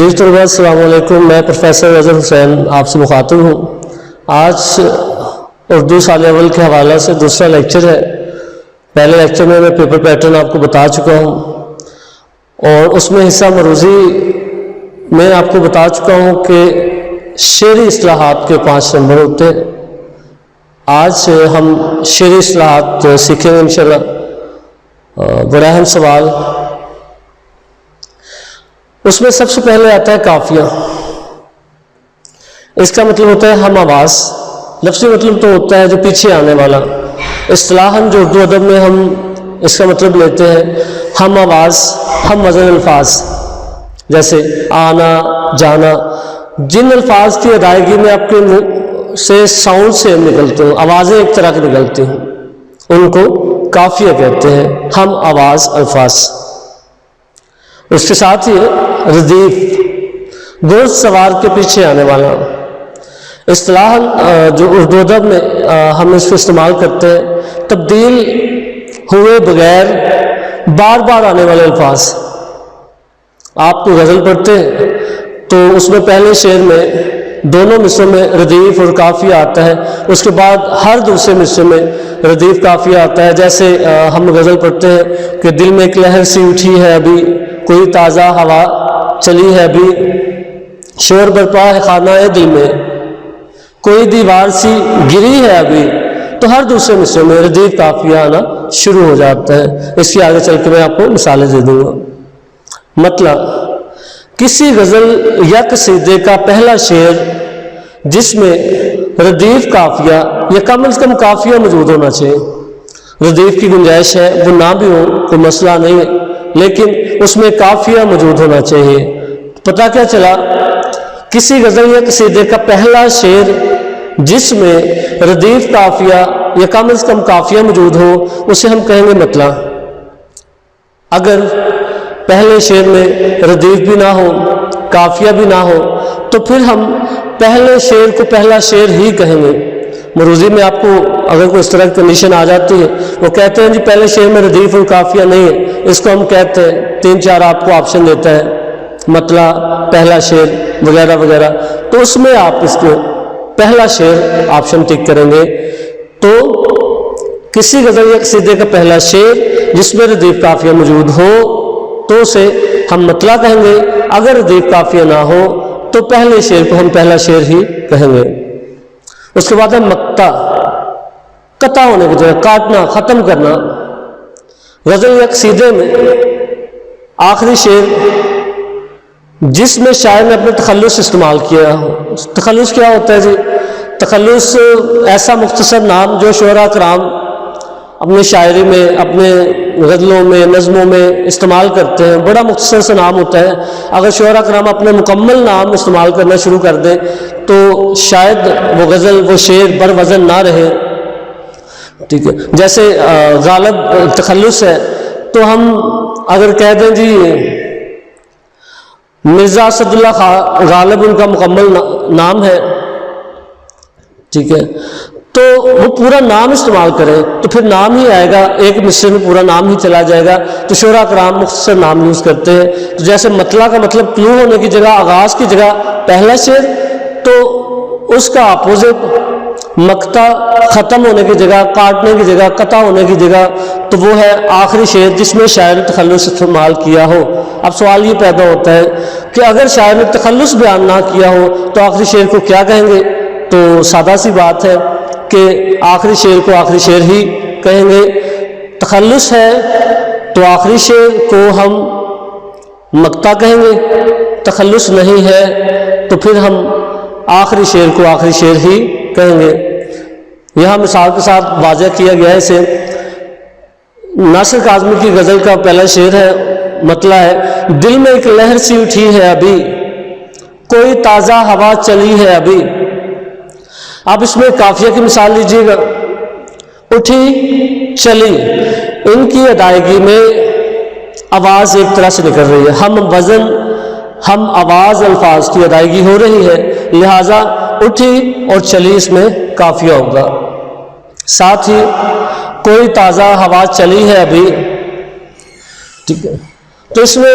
عزیز طلباء السلام علیکم، میں پروفیسر اظہر حسین آپ سے مخاطب ہوں۔ آج اردو سال اول کے حوالے سے دوسرا لیکچر ہے۔ پہلے لیکچر میں پیپر پیٹرن آپ کو بتا چکا ہوں اور اس میں حصہ مروزی میں آپ کو بتا چکا ہوں کہ شعری اصطلاحات کے 5 نمبر ہوتے ہیں۔ آج ہم شعری اصطلاحات سیکھیں گے انشاءاللہ۔ بڑا اہم سوال، اس میں سب سے پہلے آتا ہے قافیہ۔ اس کا مطلب ہوتا ہے ہم آواز۔ لفظی مطلب تو ہوتا ہے جو پیچھے آنے والا۔ اصطلاحاً جو اردو ادب میں ہم اس کا مطلب لیتے ہیں ہم آواز، ہم وزن الفاظ، جیسے آنا، جانا، جن الفاظ کی ادائیگی میں آپ کے منہ سے ساؤنڈ سے نکلتے ہوں، آوازیں ایک طرح کی نکلتی ہوں، ان کو قافیہ کہتے ہیں، ہم آواز الفاظ۔ اس کے ساتھ ہی ردیف، گرد سوار کے پیچھے آنے والا۔ اصطلاحاً جو اردو ادب میں ہم اس کو استعمال کرتے ہیں تبدیل ہوئے بغیر بار بار آنے والے الفاظ۔ آپ کو غزل پڑھتے ہیں تو اس میں پہلے شعر میں دونوں مصروں میں ردیف اور قافیہ آتا ہے، اس کے بعد ہر دوسرے مصرے میں ردیف قافیہ آتا ہے۔ جیسے ہم غزل پڑھتے ہیں کہ دل میں ایک لہر سی اٹھی ہے ابھی، کوئی تازہ ہوا چلی ہے ابھی، شور برپا ہے خانہ دل میں، کوئی دیوار سی گری ہے ابھی۔ تو ہر دوسرے مصرے میں ردیف قافیہ آنا شروع ہو جاتا ہے۔ اس کی آگے چل کے میں آپ کو مثالیں دے دوں گا۔ مطلب کسی غزل یا قصیدے کا پہلا شعر جس میں ردیف قافیہ یا کم از کم قافیہ موجود ہونا چاہیے۔ ردیف کی گنجائش ہے، وہ نہ بھی ہو کوئی مسئلہ نہیں ہے، لیکن اس میں قافیہ موجود ہونا چاہیے۔ پتہ کیا چلا، کسی غزل یا قصیدے کا پہلا شعر جس میں ردیف قافیہ یا کم از کم قافیہ موجود ہو اسے ہم کہیں گے مطلع۔ اگر پہلے شعر میں ردیف بھی نہ ہو، قافیہ بھی نہ ہو، تو پھر ہم پہلے شعر کو پہلا شعر ہی کہیں گے۔ مروزی میں آپ کو اگر کوئی اس طرح کی کنڈیشن آ جاتی ہے، وہ کہتے ہیں جی پہلے شعر میں ردیف اور قافیہ نہیں ہے، اس کو ہم کہتے ہیں 3-4 آپ کو آپشن دیتا ہے، مطلع، پہلا شعر وغیرہ وغیرہ، تو اس میں آپ اس کو پہلا شعر آپشن ٹک کریں گے۔ تو کسی غزل یا قصیدے کا پہلا شعر جس میں ردیف قافیہ موجود ہو تو اسے ہم مطلع کہیں گے، اگر ردیف قافیہ نہ ہو تو پہلے شعر کو ہم پہلا شعر ہی کہیں گے۔ اس کے بعد ہے مقطع، قطع ہونے کی جگہ، کاٹنا، ختم کرنا۔ غزل یا قصیدے میں آخری شعر جس میں شاعر نے اپنے تخلص استعمال کیا ہو۔ تخلص کیا ہوتا ہے جی؟ تخلص ایسا مختصر نام جو شعراء کرام اپنے شاعری میں، اپنے غزلوں میں، نظموں میں استعمال کرتے ہیں، بڑا مختصر سا نام ہوتا ہے۔ اگر شعراء کرام اپنے مکمل نام استعمال کرنا شروع کر دیں تو شاید وہ غزل، وہ شعر بر وزن نہ رہے، ٹھیک ہے۔ جیسے غالب تخلص ہے تو ہم اگر کہہ دیں جی مرزا اسد اللہ خان غالب ان کا مکمل نام ہے، ٹھیک ہے، تو وہ پورا نام استعمال کریں تو پھر نام ہی آئے گا، ایک مصرے میں پورا نام ہی چلا جائے گا۔ تو شعراء کرام مختصر نام یوز کرتے ہیں۔ تو جیسے مطلع کا مطلب طلوع ہونے کی جگہ، آغاز کی جگہ پہلا شعر، تو اس کا اپوزٹ مقطع، ختم ہونے کی جگہ، کاٹنے کی جگہ، قطع ہونے کی جگہ، تو وہ ہے آخری شعر جس میں شاعر نے تخلص استعمال کیا ہو۔ اب سوال یہ پیدا ہوتا ہے کہ اگر شاعر نے تخلص بیان نہ کیا ہو تو آخری شعر کو کیا کہیں گے؟ تو سادہ سی بات ہے کہ آخری شعر کو آخری شعر ہی کہیں گے۔ تخلص ہے تو آخری شعر کو ہم مقطع کہیں گے، تخلص نہیں ہے تو پھر ہم آخری شعر کو آخری شعر ہی کہیں گے۔ یہاں مثال کے ساتھ واضح کیا گیا ہے اسے۔ ناصر کاظمی کی غزل کا پہلا شعر ہے، مطلع ہے، دل میں ایک لہر سی اٹھی ہے ابھی، کوئی تازہ ہوا چلی ہے ابھی۔ آپ اس میں قافیہ کی مثال لیجیے گا، اٹھی، چلی، ان کی ادائیگی میں آواز ایک طرح سے نکل رہی ہے، ہم وزن، ہم آواز الفاظ کی ادائیگی ہو رہی ہے، لہٰذا اٹھی اور چلی اس میں قافیہ ہوگا۔ ساتھ ہی کوئی تازہ ہوا چلی ہے ابھی، ٹھیک ہے۔ تو اس میں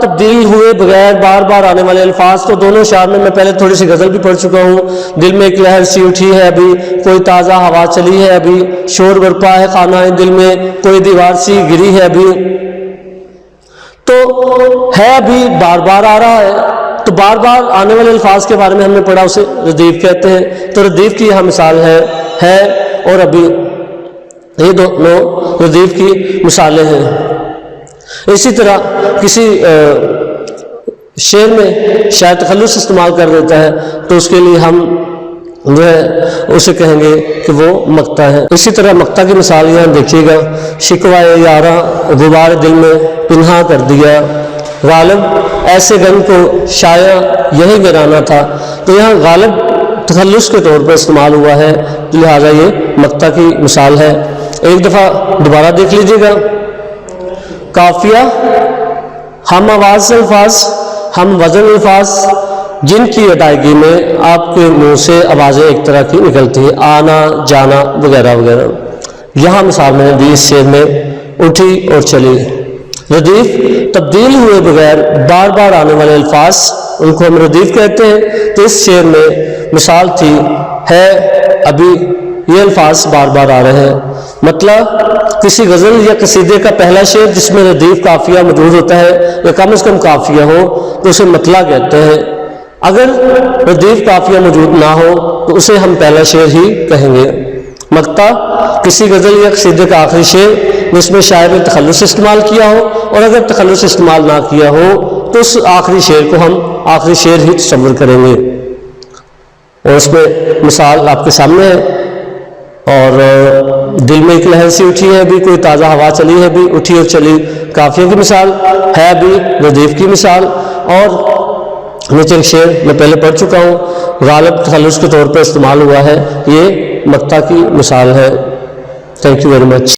تبدیل ہوئے بغیر بار بار آنے والے الفاظ. تو دونوں اشعار میں پہلے تھوڑی سی غزل بھی پڑھ چکا ہوں. دل میں ایک لہر سی اٹھی ہے ابھی، کوئی تازہ ہوا چلی ہے ابھی، شور برپا ہے خانہ دل میں، کوئی دیوار سی گری ہے ابھی. تو ہے ابھی بار بار آ رہا ہے، تو بار بار آنے والے الفاظ کے بارے میں ہم نے پڑھا، اسے ردیف کہتے ہیں. تو ردیف کی یہاں مثال ہے اور ابھی، یہ دونوں ردیف کی مثالیں ہیں. اسی طرح کسی شعر میں شاید تخلص استعمال کر دیتا ہے تو اس کے لیے ہم جو ہے اسے کہیں گے کہ وہ مقطع ہے. اسی طرح مقطع کی مثال یہاں دیکھیے گا. شکوائے یاراں غبار دل میں پنہا کر دیا، غالب ایسے غم کو شاید یہی گرانا تھا. تو یہاں غالب تخلص کے طور پر استعمال ہوا ہے، لہٰذا یہ مقطع کی مثال ہے. ایک دفعہ دوبارہ دیکھ لیجیے گا. کافیہ ہم آواز الفاظ، ہم وزن الفاظ جن کی ادائیگی میں آپ کے منہ سے آوازیں ایک طرح کی نکلتی ہیں، آنا جانا وغیرہ وغیرہ. یہاں مثال میں نے دی اس شعر میں اٹھی اور چلی. ردیف تبدیل ہوئے بغیر بار بار آنے والے الفاظ، ان کو ہم ردیف کہتے ہیں. تو اس شعر میں مثال تھی ہے ابھی، یہ الفاظ بار بار آ رہے ہیں. مطلب کسی غزل یا قصیدے کا پہلا شعر جس میں ردیف قافیہ موجود ہوتا ہے یا کم از کم قافیہ ہو تو اسے مطلع کہتے ہیں. اگر ردیف قافیہ موجود نہ ہو تو اسے ہم پہلا شعر ہی کہیں گے. مقطع کسی غزل یا قصیدے کا آخری شعر جس میں شاعر نے تخلص استعمال کیا ہو، اور اگر تخلص استعمال نہ کیا ہو تو اس آخری شعر کو ہم آخری شعر ہی تصور کریں گے. اور اس میں مثال آپ کے سامنے ہے. اور دل میں ایک لہر سی اٹھی ہے ابھی، کوئی تازہ ہوا چلی ہے ابھی، اٹھی اور چلی قافیہ کی مثال ہے ابھی، ردیف کی مثال. اور نیچے شعر میں پہلے پڑھ چکا ہوں، غالب تخلص کے طور پر استعمال ہوا ہے، یہ مقطع کی مثال ہے. Thank you very much.